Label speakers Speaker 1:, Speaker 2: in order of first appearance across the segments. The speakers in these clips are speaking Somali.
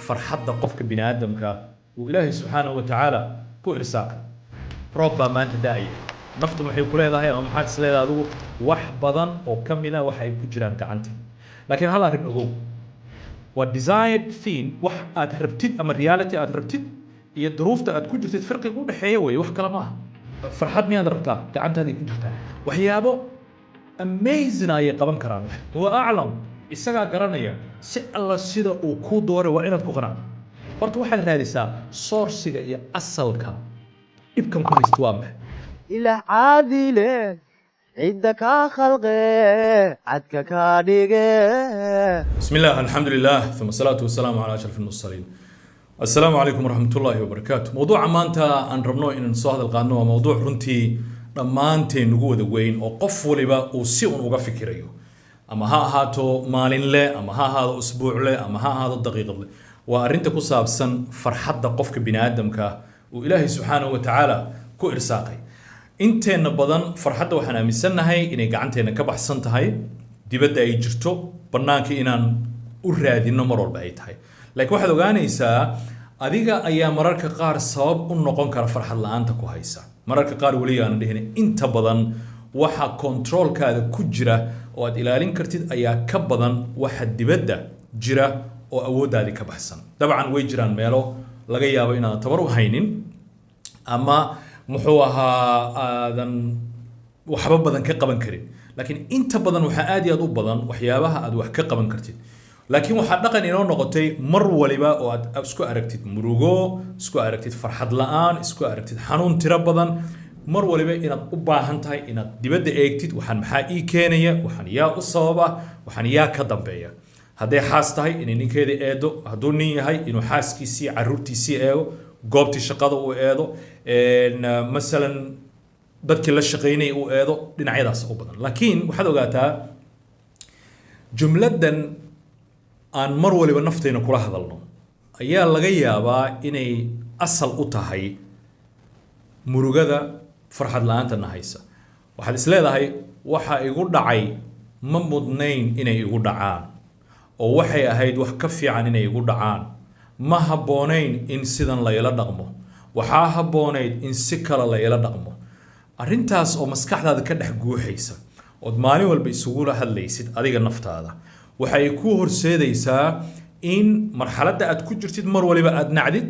Speaker 1: فرحة قفك بني آدم وإلهي سبحانه وتعالى كو إرساق ربما ما أنت داعي نفط محي كله هذا هي أم حد سلة هذا وحبضا أو كملا وحي كجران كعنتي لكن هلا رجعوا والديزاين ثين وح أتربتين أما الرياليتي أتربتين هي الظروف تكون تفرق يقول حيوي وح كلامها فرحتني هذا الركاب كعنت هذه كجرتها وحيابه amazing أي قبل كرام هو أعلم السجع قرنية سأل السيد وكود دور وإنت كقران فرت واحد هذا source يا أصلك يبكم كل استوام
Speaker 2: إلى عادله عندك خلقه عدك كاديجه.
Speaker 1: بسم الله الحمد لله ثم الصلاة والسلام على أشرف المرسلين. السلام عليكم ورحمة الله وبركاته. موضوع maanta aan rabno in soo hadal qaadno waa موضوع runtii dhammaanteen ugu wada weyn oo qof waliba uu si uga fikirayo ama ha ahaato maalinle ama ha ahaado usbuucle ama ha ahaado daqiiqadle waa arinta ku saabsan farxadda qofka bini'aadamka oo Ilaahay subhanahu wa ta'ala ku irsaaqay inteena badan farxadda waxaan aaminsanahay inay gacanteena ka baxsan tahay dibadda ay jirto banaanka inaan u raadino mar walba ay tahay laakiin waxaad ogaanaysaa adiga ayaa mararka qaar sabab u noqon kara farxad la'aanta ku haysa mararka qaar wali aan dhihina inta badan waxa controlkaada ku jira oo aad ilaalin kartid ayaa ka badan waxa dibadda jira oo awoodaadi ka baxsan dabcan way jiraan meelo laga yaabo inaad tabar u haynin ama muxuu ahaa aadan waxba badan ka qaban karin laakiin inta badan waxa aad iyo aad u badan waxyaabaha aad wax ka qaban kartid laakiin waxa dhaqan inoo noqotay mar waliba oo aad isku aragtid murugo isku aragtid farxad la'aan isku aragtid xanuun tiro badan mar waliba inaad u baahan tahay inaad dibadda eegtid waxaan maxaa ii keenaya waxaan yaa u sababa waxaan yaa ka dambeeya haday xaas tahay inay ninkeeda eedo hadduu nin yahay inuu xaaskiisii carruurtiisii eego goobtii shaqada uu eedo masalan dadkii la shaqeynay uu eedo dhinacyadaas u badan laakiin waxaad ogaataa jumladan aan mar waliba nafteena kula hadalno ayaa laga yaabaa inay asal u tahay murugada farxad la'aanta nahaysa waxaad isleedahay waxa igu dhacay ma mudnayn inay igu dhacaan oo waxay ahayd wax ka fiican inay igu dhacaan ma habboonayn in sidan la ila dhaqmo waxaa habboonayd in si kale la ila dhaqmo arrintaas oo maskaxdaada ka dhex guuxaysa ood maalin walba isugula hadlaysid adiga naftaada waxay ku horseedaysaa in marxaladda aad ku jirtid mar waliba aad nacdid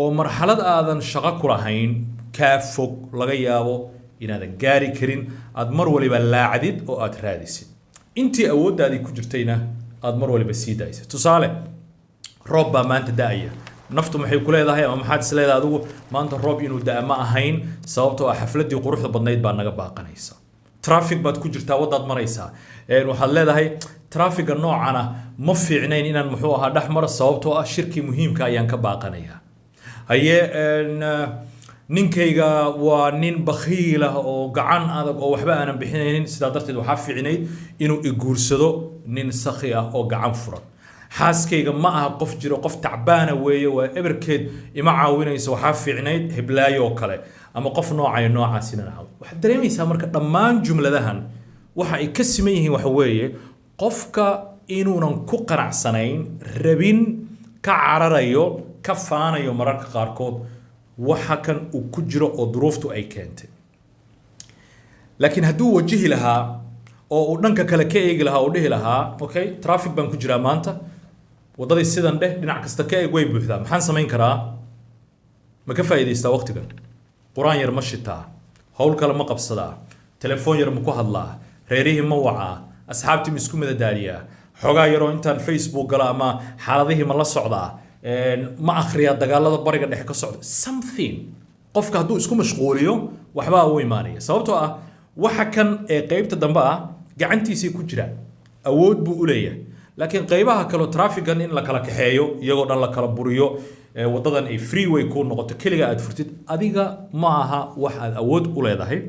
Speaker 1: oo marxalad aadan shaqo ku lahayn ka fog laga yaabo inaadan gaari karin aad mar waliba laacdid oo aad raadisid intii awooddaadii ku jirtayna aad mar waliba sii daaysid tusaale roob baa maanta daaya naftu maxay ku leedahay ama maxaad is leedahay adigu maanta roob inuu daa ma ahayn sababtoo ah xafladii quruxda badnayd baa naga baaqanaysa traffic baad ku jirtaa wadaad maraysaa waxaad leedahay traffic noocana ma fiicnayn inaan muxuu ahaa dhaxmar sababtoo ah shirki muhiimka ayaan ka baaqanaya haye ninkayga waa nin bakhiil ah oo gacan adag oo waxba aanan bixinaynin sidaa darteed waxaa fiicnayd inuu iguursado nin sakhi ah oo gacan furan xaaskayga ma aha qof jiro qof tacbaana weeye waa eberkeed ima caawinayso waxaa fiicnayd hiblaayo oo kale ama qof noocayo noocaas inaan caaw waxaad dareemaysaa marka dhammaan jumladahan waxa ay ka siman yihiin waxa weeye qofka inuunan ku qanacsanayn rabin ka cararayo ka faanayo mararka qaarkood waxa kan uu ku jiro oo duruuftu ay keentay laakiin hadduu wajihi lahaa oo uu dhanka kale ka eegi lahaa oo dhihi lahaa okay traffic baan ku jiraa maanta wadadii sidan dheh dhinac kasta ka eeg way buuxdaa maxaan samayn karaa ma ka faa'iidaystaa waqtigan quraan yar ma shitaa hawl kale ma qabsadaa telefoon yar ma ku hadlaa reerihii ma wacaa asxaabtii ma isku madadaaliyaa xogaa yaroo intaan facebook gala ama xaaladihii ma la socdaa ma akhriyaa dagaalada bariga dhexe ka socda something qofka hadduu isku mashquuliyo waxbaa u imaanaya sababtoo ah waxa kan ee qaybta dambe ah gacantiisii ku jira awood buu u leeyahay laakiin qaybaha kale traffican in la kala kaxeeyo iyagoo dhan la kala buriyo wadadan ay freeway ku noqoto kaliya aad furtid adiga ma aha wax aad awood u leedahay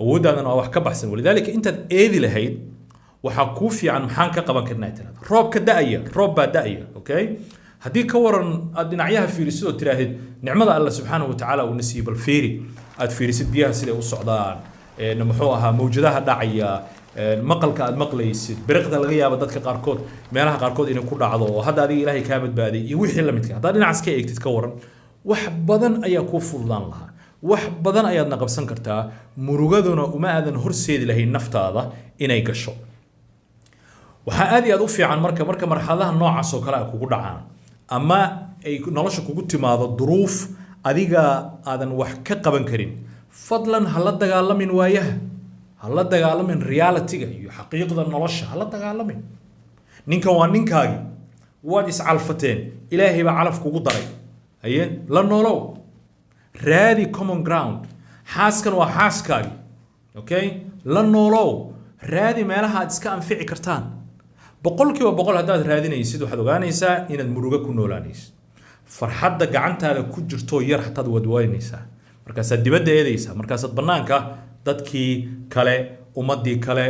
Speaker 1: awooddaadana waa wax ka baxsan walidaalika intaad eedi lahayd waxa ku fiican maxaan ka qaban karnaa tiraahdo roobka da'aya roob baa da'aya okay haddii ka waran aad dhinacyaha fiirisid oo tiraahid nicmada alla subxaanahu wa tacaala uu nasiib bal fiiri aad fiirisid biyaha siday u socdaan muxuu ahaa mawjadaha dhacaya maqalka aad maqlaysid biriqda laga yaabo dadka qaarkood meelaha qaarkood inay ku dhacdo oo hadda adiga ilaahay kaa badbaaday iyo wixii la midka haddaad dhinacaas ka eegtid ka waran wax badan ayaa kuu fududaan lahaa wax badan ayaadna qabsan kartaa murugaduna uma aadan horseedi lahayn naftaada inay gasho waxaa aad iyo aad u fiican marka marxaladaha noocaas oo kale ay kugu dhacaan ama ay nolosha kugu timaado duruuf adiga aadan wax ka qaban karin fadlan ha la dagaalamin waayaha ha la dagaalamin reality-ga iyo xaqiiqda nolosha ha la dagaalamin ninkan waa ninkaagii waad iscalfateen ilaahay baa calaf kugu daray haye la noolow raadi common ground xaaskan waa xaaskaagii okay la noolow raadi meelaha aad iska anfici kartaan boqolkiiba boqol haddaad raadinaysid waxaad ogaanaysaa inaad murugo ku noolaanaysid farxadda gacantaada ku jirto yar hataad wadwaynaysaa markaasaad dibadda eedaysaa markaasaad bannaanka dadkii kale ummaddii kale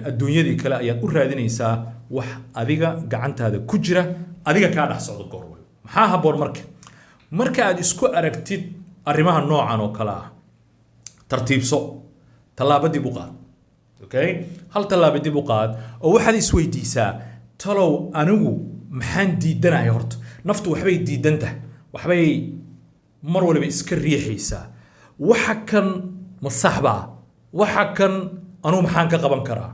Speaker 1: adduunyadii kale ayaad u raadinaysaa wax adiga gacantaada ku jira adiga kaa dhex socdo goor walba maxaa habboon marka aad isku aragtid arrimaha noocan oo kale ah tartiibso tallaabo dib u qaad okay hal tallaabo dib u qaad oo waxaad isweydiisaa talow anigu maxaan diidanahay horta naftu waxbay diidantahay waxbay mar waliba iska riixaysaa waxa kan ma saxba waxa kan anigu maxaan ka qaban karaa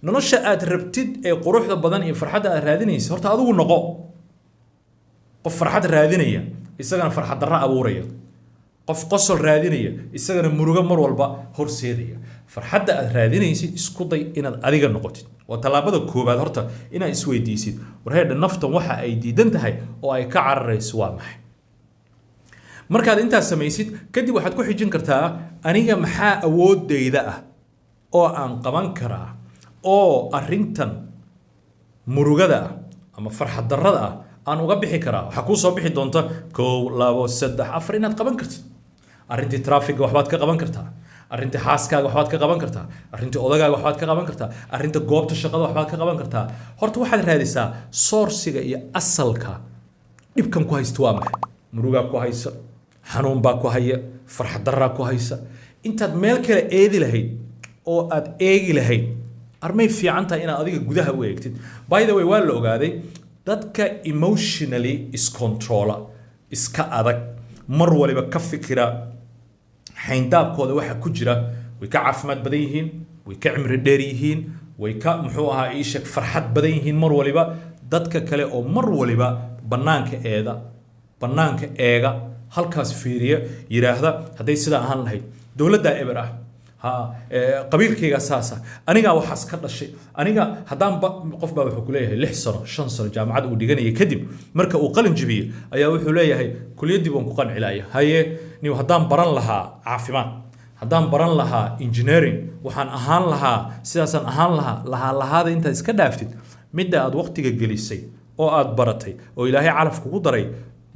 Speaker 1: nolosha aad rabtid ee quruxda badan iyo farxadda aad raadinaysa horta adigu noqo qof farxad raadinaya isagana farxad darro abuuraya qof qosol raadinaya isagana murugo mar walba horseedaya farxadda aad raadinaysid isku day inaad adiga noqotid waa tallaabada koobaad horta inaad isweydiisid warheedha naftan waxa ay diidan tahay oo ay ka cararayso waa maxay markaad intaas samaysid kadib waxaad ku xijin kartaa aniga maxaa awoodayda ah oo aan qaban karaa oo arrintan murugada ah ama farxad darrada ah aan uga bixi karaa waxaa kuu soo bixi doonta 1 2 3 4 inaad qaban kartid arrintii traffic waxbaad ka qaban kartaa arrintii xaaskaaga waxbaad ka qaban kartaa arrintii odagaaga waxbaad ka qaban kartaa arrinta goobta shaqada waxbaad ka qaban kartaa horta waxaad raadisaa sourciga iyo asalka dhibkan ku haysta waa maxay murugaa ku haysa xanuun baa ku haya farxad darraa ku haysa intaad meel kale eedi lahayd oo aad eegi lahayd armay fiican tahay inaad adiga gudaha u eegtid by the way waa la ogaaday dadka emotionally iscontrola iska adag mar waliba ka fikira xayndaabkooda waxa ku jira way ka caafimaad badan yihiin way ka cimri dheer yihiin way ka muxuu ahaa iishak farxad badan yihiin mar waliba dadka kale oo mar waliba bannaanka eega halkaas fiiriya yiraahda hadday sidaa ahaan lahayd dowladda eber ah qabiilkayga saasa aniga waxaas ka dhashay aniga haddaan qof baa wuxuu ku leeyahay 6 sano 5 sano jaamacad uu dhiganaya kadib marka uu qalin jibiyo ayaa wuxuu leeyahay kuliyaddii baan ku qancilaaya haye niyo haddaan baran lahaa caafimaad haddaan baran lahaa engineering waxaan ahaan lahaa sidaasaan ahaan lahaada intaad iska dhaaftid midda aad waqtiga gelisay oo aad baratay oo ilaahay calaf kugu daray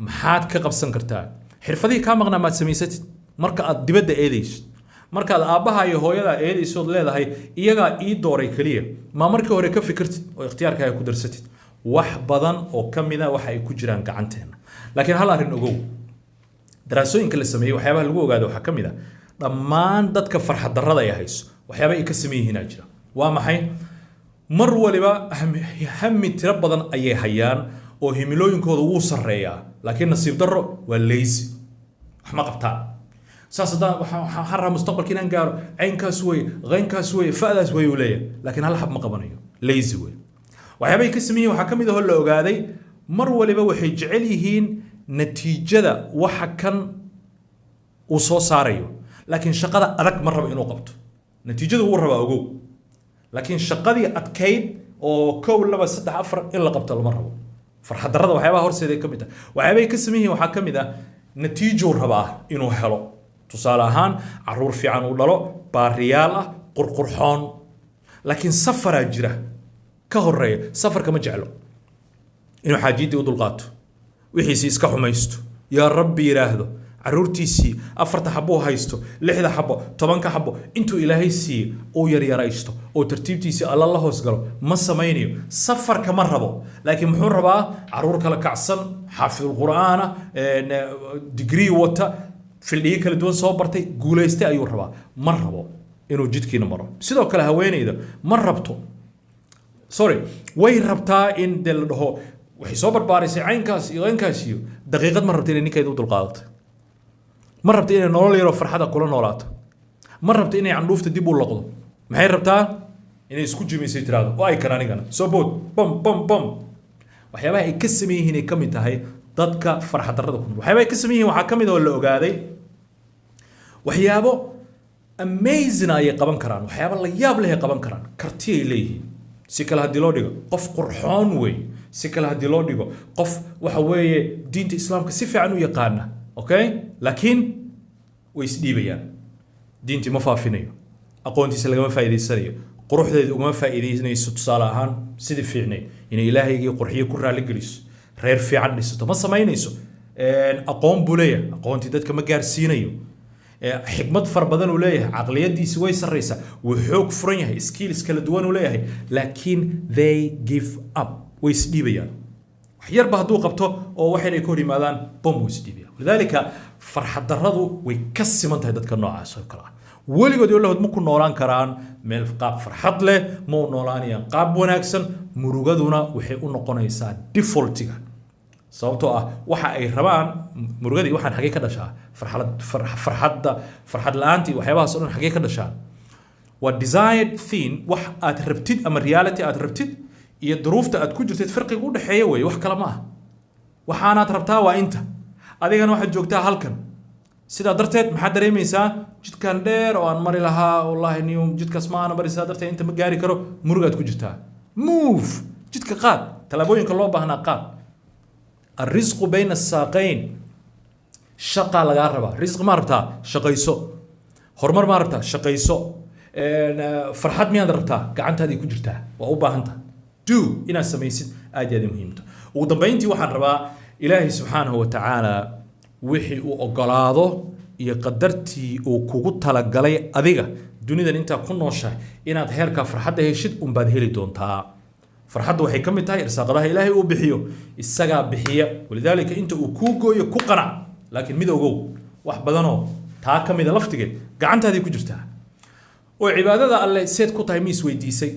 Speaker 1: maxaad ka qabsan kartaa xirfadihii kaa maqnaa maad samaysatid marka aad dibadda eedaysid markaad aabbaha iyo hooyada eedaysood leedahay iyagaa ii dooray kaliya ma markii hore ka fikirtid oo ikhtiyaarkaaga ku darsatid wax badan oo ka mid ah waxa ay ku jiraan gacanteena laakiin hal arrin ogow daraasooyinka la sameeyey waxyaabaha lagu ogaado waxaa ka mid ah dhammaan dadka farxad darrada ay hayso waxyaaba ay ka sameeyihiinaa jira waa maxay mar waliba hami tiro badan ayay hayaan oo himilooyinkooda wuu sarreeyaa laakiin nasiib darro waa lazy wax ma qabtaan saas haddaan waxaan rabaa mustaqbalka inaan gaaro caynkaas weye qaynkaas weye fa'daas weye uu leeyahay laakiin hal hab ma qabanayo lazy weye waxyaabay ka sameeyeen waxaa ka mid ah oo la ogaaday mar waliba waxay jecel yihiin natiijada waxa kan uu soo saarayo laakiin shaqada adag ma rabo inuu qabto natiijada wuu rabaa ogow laakiin shaqadii adkayd oo 1 2 3 4 in la qabto lama rabo farxad darrada waxyaabaha horseeday ka mid ah waxyaabay ka sameeyeen waxaa ka mid ah natiijo rabaa inuu helo tusaale ahaan caruur fiican uu dhalo baariyaal ah qurqurxoon laakiin safaraa jira ka horeeya safarka ma jeclo inuu xaajiidii u dulqaato wixiisii iska xumaysto yaa rabbi yiraahdo caruurtiisii 4 xabo haysto 6 xabo 10 xabo intuu ilaahay siiyey uu yaryaraysto oo tartiibtiisii alla la hoos galo ma samaynayo safarka ma rabo laakiin muxuu rabaa caruur kala kacsan xaafidul quraana degree wata fildhiye kala duwan soo bartay guuleystay ayuu rabaa ma rabo inuu jidkiina maro sidoo kale haweeneyda ma rabto sorry way rabtaa in de la dhaho waxay soo barbaarisay caynkaas iyo caynkaas iyo daqiiqad ma rabta inay ninkeeda u dulqaadato ma rabta inay nolol yaro farxada kula noolaato ma rabta inay candhuufta dib u laqdo maxay rabtaa inay isku jimisay tiraado oo ay kan anigana soo bood bam bam bam waxyaabaha ay ka sameeyeen ay kamid tahay dadka farxad darrada ku waxyaabaha ay ka sameeyeen waxa kamid oo la ogaaday waxyaabo amazing ay qaban karaan waxyaabo la yaab leh ay qaban karaan karti ay leeyihiin si kala hadii loo dhigo qof qurxoon way si kala hadii loo dhigo qof waxa weeye diinta islaamka si fiican u yaqaana okay laakiin way isdhiibayaan diinti ma faafinayo aqoontiisa lagama faa'iideysanayo quruxdeeda ugama faa'iideynayso tusaale ahaan sidii fiicnay inay ilaahayga qurxiyo ku raali geliso reer fiican dhisato ma samaynayso aqoon buu leeyahay aqoontii dadka ma gaarsiinayo xikmad far badan uu leeyahay caqliyadiisa way sarreysaa wuu xoog furan yahay skills kala duwan uu leeyahay laakiin they give up way isdhiibayaan wax yarba hadduu qabto oo waxay ka hor yimaadaan bom way isdhiibayaan lidaalika farxad darradu way ka siman tahay dadka noocaas oo kale ah weligood ilahood ma ku noolaan karaan meel qaab farxad leh ma u noolaanayaan qaab wanaagsan murugaduna waxay u noqonaysaa defaultiga sababtoo ah waxa ay rabaan murugadii waxaan xagee ka dhashaa farxad la'aantii waxyaabahaas oo dhan xagee ka dhashaa waa desired thing wax aad rabtid ama reality aad rabtid iyo duruufta aad ku jirtid farqiga u dhaxeeya weeye wax kale ma ah waxaanaad rabtaa waa inta adigana waxaad joogtaa halkan sidaa darteed maxaad dareemaysaa jidkan dheer oo aan mari lahaa wallaahi niyo jidkaas ma aana marisaa darteed inta ma gaari karo murugaad ku jirtaa move jidka qaad talaabooyinka loo baahnaa qaad الرزق بين الساقين شقة لغا ربا رزق ما ربطا شقيسو هرمر ما ربطا شقيسو فرحات ميان ربطا قعنت هذه كجرتا وأوبا هنتا دو إنا سميسد آدي هذه مهمة وضبينتي وحن ربا إلهي سبحانه وتعالى وحي وقلاده يقدرتي وكوكو تلقالي أذيغا دوني دان انتا كنوشا إنا تهيركا فرحات هيشد بعد هيلي دونتا فرحته waxay kamid tahay irsaaqadaha ilaahay uu bixiyo isaga bixiya walidaalika inta uu ku gooyo ku qanac laakiin mid ogow wax badan oo taa kamid ah laftigeed gacantaadii ku jirtaa oo cibaadada alle seed ku tahay miis weydiisay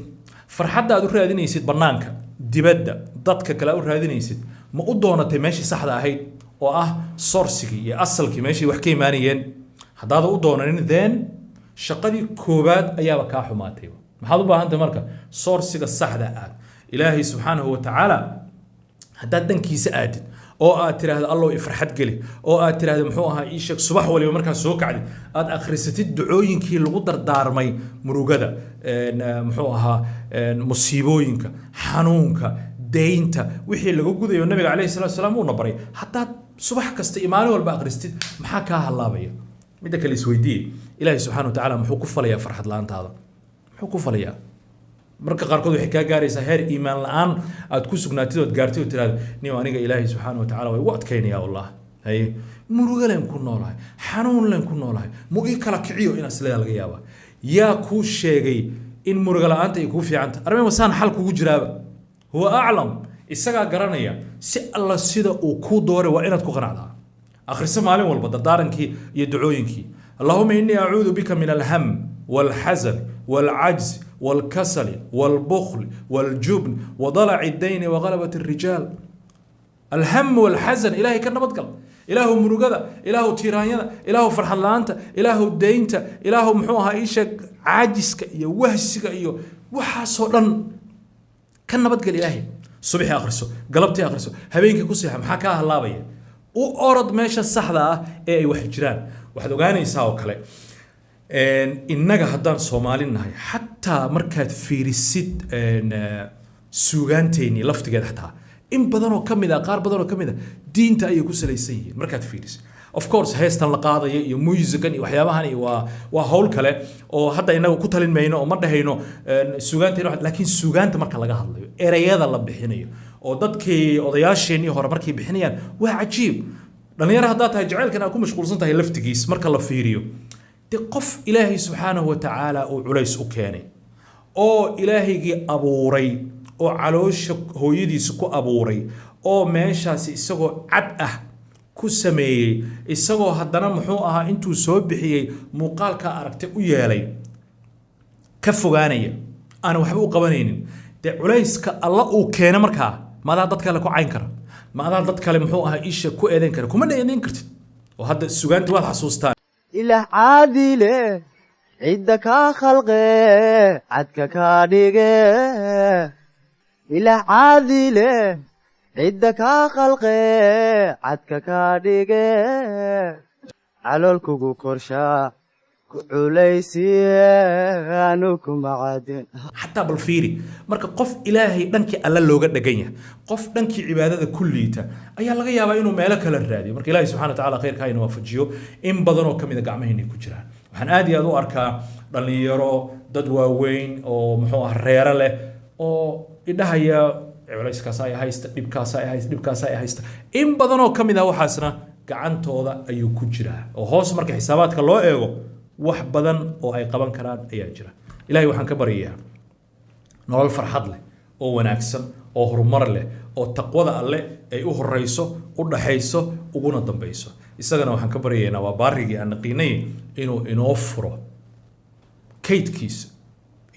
Speaker 1: farxadda aad u raadinaysid banaanka dibadda dadka kale u raadinaysid ma u doonatay meeshii saxda ahayd oo ah sourcigii iyo asalkii meeshii wax ka imaanayeen haddaad u doonanin then shaqadii koobaad ayaaba kaa xumaatay maxaad u baahan tahay marka sourciga saxda ah إلهي سبحانه وتعالى هداد دنكيس آدد أو آتر هذا الله يفرحت قلي أو آتر هذا محوها إيشك صباح ولا مركز سوق عدي آد أخرستي الدعوين كي الغدر دار ماي مروجدا محوها مصيبوينك حنونك دينتا وحي اللي جوده النبي عليه الصلاة والسلام ونبري حتى صباح كست إيمانه ولا بأخرستي محاكاها الله بيا بدك السويدي إلهي سبحانه وتعالى محو كفلا يا فرحت لان هذا محو كفلا يا marka qaarkood waxay ka gaaraysaa heer iimaan la'aan aad ku sugnaatid oo gaartid oo tiraad niyo aniga ilaahay subhanahu wa ta'ala way u adkaynaya wallah hay muruga leen ku noolahay xanuun leen ku noolahay mu ii kala kiciyo in asleeya laga yaaba yaa ku sheegay in muruga la'aanta ay ku fiicanta armay wasaan xal kugu jiraaba huwa a'lam isaga garanaya si alla sida uu ku dooray waa inaad ku qanacdaa akhriso maalin walba dardarankii iyo ducooyinkii allahumma inni a'uudu bika min al-ham wal hazan wal ajz والكسل والبخل والجبن وضلع الدين وغلبة الرجال الهم والحزن إلهي كان نبتقل إله مرقدة إله تيرانيا إله فرحان لانتا إله الدينتا إله محوها إيشك عاجسك إيو وهسك إيو وحاسولن كان نبتقل إلهي صبحي أخرسو قلبتي أخرسو هبينك كسيحة محاكاها الله بيه وأورد ماشا السحلة إيه واحد جيران واحد وقاني يساوك عليه innaga haddaan Soomaali nahay xataa markaad fiirisid suugaanteeni laftigeeda xataa in badan oo kamid ah qaar badan oo kamid ah diinta ay ku salaysan yihiin markaad fiirisid of course heestan la qaadayo iyo musican iyo waxyaabahan iyo waa hawl kale oo hadda inagu ku talin mayno oo ma dhahayno suugaanteena laakiin suugaanta marka laga hadlayo erayada la bixinayo oo dadkii odayaasheenii hore markay bixinayaan waa cajiib dhalinyaro haddaad tahay jacaylkan aad ku mashquulsan tahay laftigiis marka la fiiriyo قف إلهي سبحانه وتعالى وعليس أكاني أو إلهي أبوري أو علوش هو يدي سكو أبوري أو ماشاسي إساقو عدأه كسمي إساقو هدنا محوقها إنتو سوبحي مقالك أركتك ويالي كفوغانية أنا وحبي قبنين ده عليس كالله وكان مركها ما ذا ضد كله كعين كرا ما ذا ضد كله محوها إيش كو إذن كرا كمان إذن كرت وهذا السجان توال حسوستان
Speaker 2: إله عادله عدك خلقه عدك كاديقه إله عادله عدك خلقه عدك كاديقه على الكوكو كرشا عليسيانكم عادين
Speaker 1: حتى بالفيري مركا قف إلهي دنكي ألا لوغا دغنيا قف دنكي عبادة كليتا أيا laga yaabaa inuu meelo kala raadiyo marka Ilaahay subhanahu wa ta'ala khayrka inuu waafajiyo in badan oo kamid ah gacmaheena ku jiraan waxaan aad iyo aad u arkaa dhalinyaro dad waaweyn oo muxuu ah reero leh oo idhahaya culayskaas ay haysta dhibkaas ay haysta in badan oo kamid ah waxaasna gacantooda ayuu ku jiraa oo hoos marka xisaabaadka loo eego wax badan oo ay qaban karaan ayaa jira Ilaahay waxaan ka baryayaa nolol farxad leh oo wanaagsan oo horumar leh oo taqwada alle ay u horeyso u dhaxayso uguna dambayso isagana waxaan ka baryaynaa waa baarigii aan qiinay inuu inoo furo kaydkiisa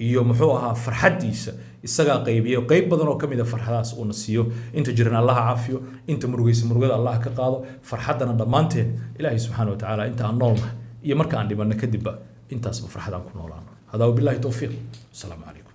Speaker 1: iyo muxuu ahaa farxadiisa isaga qaybiyo qayb badan oo kamid ah farxadaas uu nasiyo inta jiran Allah caafiyo inta murugada Allah ka qaado farxadana dhamaanteen Ilaahay subhanahu wa ta'ala inta aan noolnahay iyo marka aan dhimanno kadib intaas farxadaan ku noolaano hada billahi tawfiiq assalamu alaykum